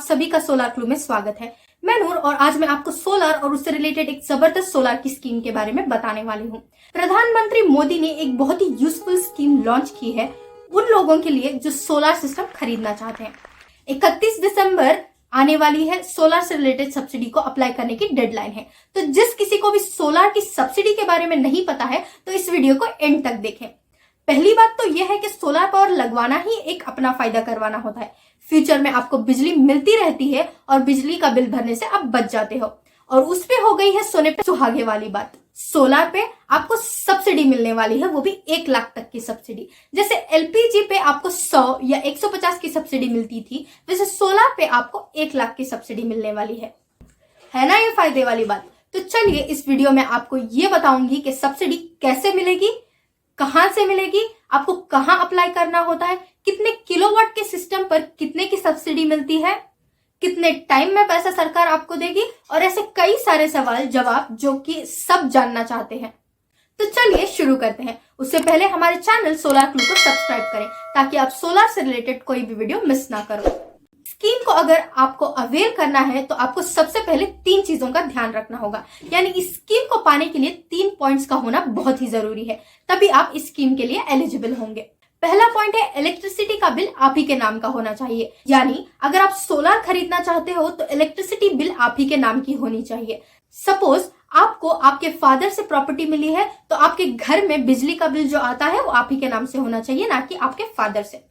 सभी का solar clue में स्वागत है। मैं नूर और आज मैं आपको सोलर और उससे रिलेटेड एक जबरदस्त सोलर की स्कीम के बारे में बताने वाली हूँ। प्रधानमंत्री मोदी ने एक बहुत ही यूजफुल स्कीम लॉन्च की है उन लोगों के लिए जो सोलर सिस्टम खरीदना चाहते हैं। 31 दिसंबर आने वाली है। सोलर से रिलेटेड सब्सिडी को अप्लाई करने की डेडलाइन है, तो जिस किसी को भी सोलर की सब्सिडी के बारे में नहीं पता है तो इस वीडियो को एंड तक देखें। पहली बात तो यह है कि सोलर पावर लगवाना ही एक अपना फायदा करवाना होता है। फ्यूचर में आपको बिजली मिलती रहती है और बिजली का बिल भरने से आप बच जाते हो। और उस पे हो गई है सोने पे सुहागे वाली बात। सोलर पे आपको सब्सिडी मिलने वाली है, वो भी 1 लाख तक की सब्सिडी। जैसे एलपीजी पे आपको 100 या 150 की सब्सिडी मिलती थी, वैसे सोलर पे आपको 1 लाख की सब्सिडी मिलने वाली है ना ये फायदे वाली बात। तो चलिए इस वीडियो में आपको ये बताऊंगी कि सब्सिडी कैसे मिलेगी, कहां से मिलेगी, आपको कहां अप्लाई करना होता है, कितने किलोवाट के सिस्टम पर कितने की सब्सिडी मिलती है, कितने टाइम में पैसा सरकार आपको देगी, और ऐसे कई सारे सवाल जवाब जो कि सब जानना चाहते हैं। तो चलिए शुरू करते हैं। उससे पहले हमारे चैनल सोलर क्लू को सब्सक्राइब करें ताकि आप सोलर से रिलेटेड कोई भी वीडियो मिस ना करो। स्कीम को अगर आपको अवेल करना है तो आपको सबसे पहले 3 चीजों का ध्यान रखना होगा, यानी इस स्कीम को पाने के लिए 3 पॉइंट्स का होना बहुत ही जरूरी है, तभी आप इस स्कीम के लिए एलिजिबल होंगे। पहला पॉइंट है इलेक्ट्रिसिटी का बिल आप ही के नाम का होना चाहिए, यानी अगर आप सोलर खरीदना चाहते हो तो इलेक्ट्रिसिटी बिल आप ही के नाम की होनी चाहिए। सपोज आपको आपके फादर से प्रॉपर्टी मिली है तो आपके घर में बिजली का बिल जो आता है वो आप ही के नाम से होना चाहिए, ना कि आपके फादर से।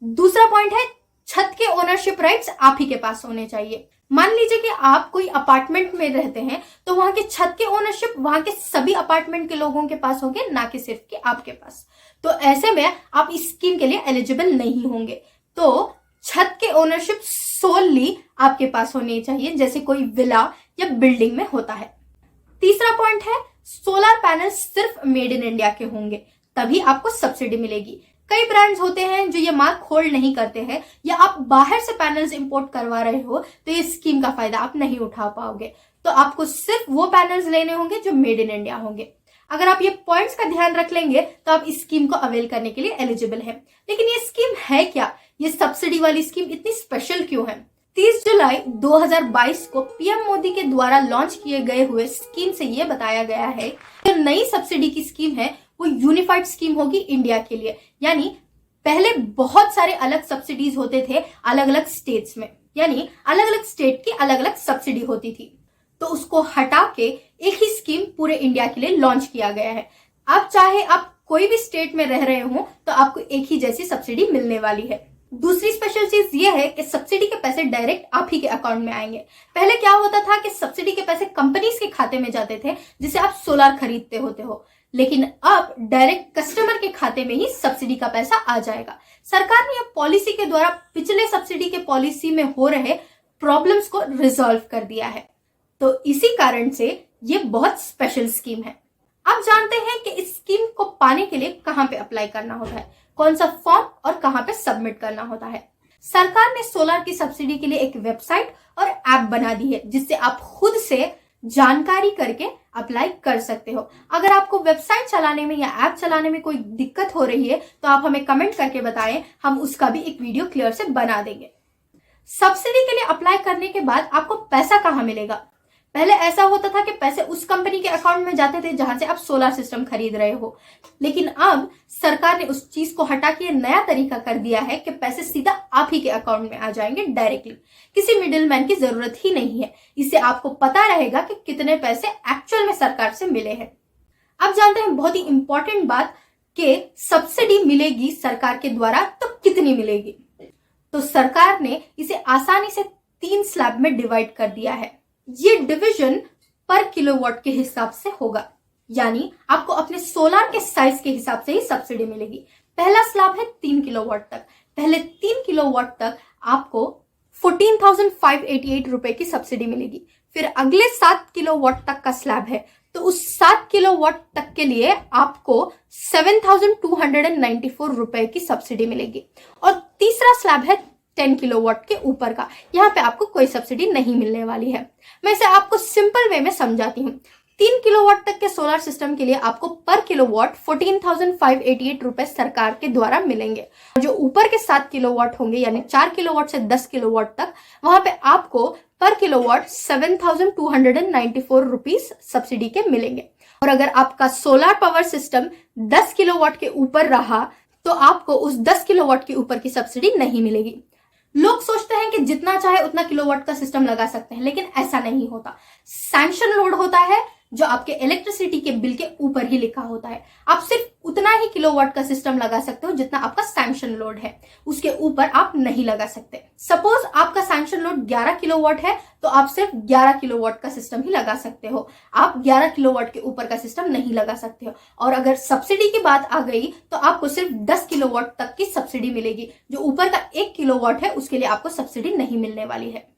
दूसरा पॉइंट है छत के ओनरशिप राइट्स आप ही के पास होने चाहिए। मान लीजिए कि आप कोई अपार्टमेंट में रहते हैं तो वहां के छत के ओनरशिप वहां के सभी अपार्टमेंट के लोगों के पास होंगे, ना कि सिर्फ के आपके पास। तो ऐसे में आप इस स्कीम के लिए एलिजिबल नहीं होंगे। तो छत के ओनरशिप सोलली आपके पास होनी चाहिए, जैसे कोई विला या बिल्डिंग में होता है। तीसरा पॉइंट है सोलर पैनल सिर्फ मेड इन इंडिया के होंगे, तभी आपको सब्सिडी मिलेगी। कई ब्रांड्स होते हैं जो ये मार्क होल्ड नहीं करते हैं, या आप बाहर से पैनल्स इंपोर्ट करवा रहे हो तो ये स्कीम का फायदा आप नहीं उठा पाओगे। तो आपको सिर्फ वो पैनल्स लेने होंगे जो मेड इन इंडिया होंगे। अगर आप ये पॉइंट्स का ध्यान रख लेंगे तो आप इस स्कीम को अवेल करने के लिए एलिजिबल है। लेकिन ये स्कीम है क्या, ये सब्सिडी वाली स्कीम इतनी स्पेशल क्यों है? 30 जुलाई 2022 को पीएम मोदी के द्वारा लॉन्च किए गए हुए स्कीम से ये बताया गया है कि नई सब्सिडी की स्कीम है वो यूनिफाइड स्कीम होगी इंडिया के लिए। यानी पहले बहुत सारे अलग सब्सिडीज होते थे अलग अलग स्टेट्स में, यानी अलग अलग स्टेट की अलग अलग सब्सिडी होती थी, तो उसको हटा के एक ही स्कीम पूरे इंडिया के लिए लॉन्च किया गया है। अब चाहे आप कोई भी स्टेट में रह रहे हो तो आपको एक ही जैसी सब्सिडी मिलने वाली है। दूसरी स्पेशल चीज ये है कि सब्सिडी के पैसे डायरेक्ट आप ही के अकाउंट में आएंगे। पहले क्या होता था कि सब्सिडी के पैसे कंपनीज के खाते में जाते थे जिसे आप सोलर खरीदते होते हो, लेकिन अब डायरेक्ट कस्टमर के खाते में ही सब्सिडी का पैसा आ जाएगा। सरकार ने अब पॉलिसी के द्वारा पिछले सब्सिडी के पॉलिसी में हो रहे प्रॉब्लम्स को रिजॉल्व कर दिया है, तो इसी कारण से ये बहुत स्पेशल स्कीम है। अब जानते हैं कि इस स्कीम को पाने के लिए कहां पे अप्लाई करना होता है, कौन सा फॉर्म और कहां पे सबमिट करना होता है। सरकार ने सोलर की सब्सिडी के लिए एक वेबसाइट और ऐप बना दी है जिससे आप खुद से जानकारी करके अप्लाई कर सकते हो। अगर आपको वेबसाइट चलाने में या ऐप चलाने में कोई दिक्कत हो रही है तो आप हमें कमेंट करके बताएं, हम उसका भी एक वीडियो क्लियर से बना देंगे। सब्सिडी के लिए अप्लाई करने के बाद आपको पैसा कहां मिलेगा? पहले ऐसा होता था कि पैसे उस कंपनी के अकाउंट में जाते थे जहां से आप सोलर सिस्टम खरीद रहे हो, लेकिन अब सरकार ने उस चीज को हटा के नया तरीका कर दिया है कि पैसे सीधा आप ही के अकाउंट में आ जाएंगे डायरेक्टली। किसी मिडिलमैन की जरूरत ही नहीं है। इससे आपको पता रहेगा कि कितने पैसे एक्चुअल में सरकार से मिले हैं। अब जानते हैं बहुत ही इंपॉर्टेंट बात कि सब्सिडी मिलेगी सरकार के द्वारा तो कितनी मिलेगी। तो सरकार ने इसे आसानी से 3 स्लैब में डिवाइड कर दिया है। ये डिवीजन पर किलोवाट के हिसाब से होगा, यानी आपको अपने सोलर के साइज के हिसाब से ही सब्सिडी मिलेगी। पहला स्लैब है 3 किलोवाट तक। पहले 3 किलोवाट तक आपको 14,588 रुपए की सब्सिडी मिलेगी। फिर अगले 7 किलोवाट तक का स्लैब है तो उस 7 किलोवाट तक के लिए आपको 7,294 रुपए की सब्सिडी मिलेगी। और तीसरा स्लैब है 10 किलोवाट के ऊपर का, यहाँ पे आपको कोई सब्सिडी नहीं मिलने वाली है। मैं इसे आपको सिंपल वे में समझाती हूँ। 3 किलोवाट तक के सोलर सिस्टम के लिए आपको पर किलोवाट 14,588 रुपए सरकार के द्वारा मिलेंगे। जो ऊपर के 7 किलोवाट होंगे यानी 4 किलोवाट से 10 किलोवाट तक, वहां पे आपको पर किलोवाट 7,294 रुपीस सब्सिडी के मिलेंगे। और अगर आपका सोलर पावर सिस्टम 10 किलोवाट के ऊपर रहा तो आपको उस 10 किलोवाट के ऊपर की सब्सिडी नहीं मिलेगी। लोग सोचते हैं कि जितना चाहे उतना किलोवाट का सिस्टम लगा सकते हैं, लेकिन ऐसा नहीं होता। सैंक्शन लोड होता है जो आपके इलेक्ट्रिसिटी के बिल के ऊपर ही लिखा होता है। आप सिर्फ उतना ही किलोवाट का सिस्टम लगा सकते हो जितना आपका सैंक्शन लोड है, उसके ऊपर आप नहीं लगा सकते। सपोज आपका सैंक्शन लोड 11 किलोवाट है तो आप सिर्फ 11 किलोवाट का सिस्टम ही लगा सकते हो, आप 11 किलोवाट के ऊपर का सिस्टम नहीं लगा सकते हो। और अगर सब्सिडी की बात आ गई तो आपको सिर्फ 10 किलोवाट तक की सब्सिडी मिलेगी। जो ऊपर का 1 किलोवाट है उसके लिए आपको सब्सिडी नहीं मिलने वाली है।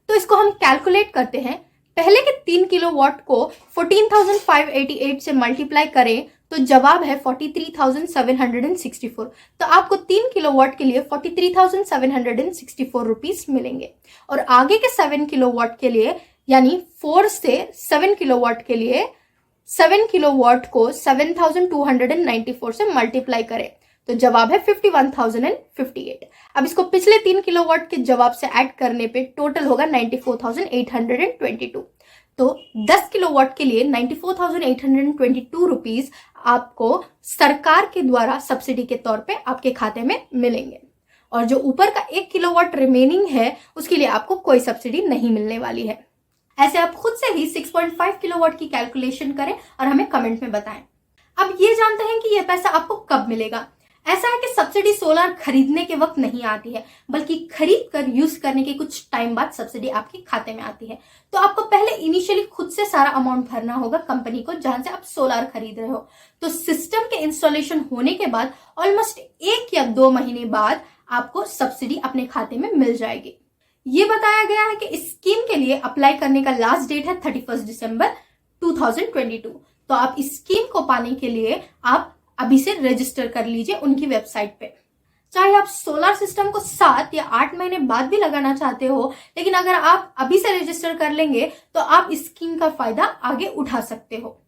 तो इसको हम कैलकुलेट करते हैं। पहले के 3 किलोवाट को 14,588 से मल्टीप्लाई करें तो जवाब है 43,764। तो आपको 3 किलोवाट के लिए 43,764 रुपीस मिलेंगे। और आगे के 7 किलोवाट के लिए यानी 4 से 7 किलोवाट के लिए 7 किलोवाट को 7,294 से मल्टीप्लाई करें तो जवाब है 51,058। अब इसको पिछले 3 किलोवाट के जवाब से ऐड करने पे टोटल होगा 94,822। तो 10 किलोवाट के लिए 94,822 रुपीस आपको सरकार के द्वारा सब्सिडी के तौर पे आपके खाते में मिलेंगे। और जो ऊपर का 1 किलोवाट रिमेनिंग है उसके लिए आपको कोई सब्सिडी नहीं मिलने वाली है। ऐसे आप खुद से ही 6.5 किलोवाट की कैलकुलेशन करें और हमें कमेंट में बताएं। अब ये जानते हैं कि यह पैसा आपको कब मिलेगा। ऐसा है कि सब्सिडी सोलर खरीदने के वक्त नहीं आती है, बल्कि खरीद कर यूज करने के कुछ टाइम बाद सब्सिडी आपके खाते में आती है। तो आपको पहले इनिशियली खुद से सारा अमाउंट भरना होगा कंपनी को जहां से आप सोलर खरीद रहे हो। तो सिस्टम के इंस्टॉलेशन होने के बाद ऑलमोस्ट 1 या 2 महीने बाद आपको सब्सिडी अपने खाते में मिल जाएगी। ये बताया गया है कि इस स्कीम के लिए अप्लाई करने का लास्ट डेट है 31 दिसंबर 2022। तो आप इस स्कीम को पाने के लिए आप अभी से रजिस्टर कर लीजिए उनकी वेबसाइट पे। चाहे आप सोलर सिस्टम को 7 या 8 महीने बाद भी लगाना चाहते हो, लेकिन अगर आप अभी से रजिस्टर कर लेंगे तो आप इस स्कीम का फायदा आगे उठा सकते हो।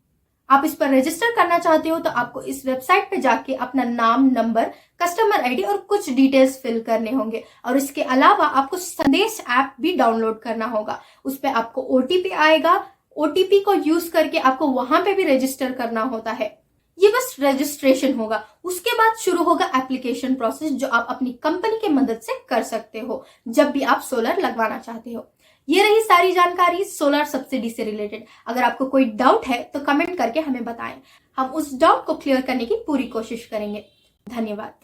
आप इस पर रजिस्टर करना चाहते हो तो आपको इस वेबसाइट पे जाके अपना नाम, नंबर, कस्टमर आईडी और कुछ डिटेल्स फिल करने होंगे। और इसके अलावा आपको संदेश ऐप भी डाउनलोड करना होगा। उस पर आपको ओटीपी आएगा, ओटीपी को यूज करके आपको वहां पे भी रजिस्टर करना होता है। ये बस रजिस्ट्रेशन होगा, उसके बाद शुरू होगा एप्लीकेशन प्रोसेस जो आप अपनी कंपनी की मदद से कर सकते हो जब भी आप सोलर लगवाना चाहते हो। ये रही सारी जानकारी सोलर सब्सिडी से रिलेटेड। अगर आपको कोई डाउट है तो कमेंट करके हमें बताएं, हम उस डाउट को क्लियर करने की पूरी कोशिश करेंगे। धन्यवाद।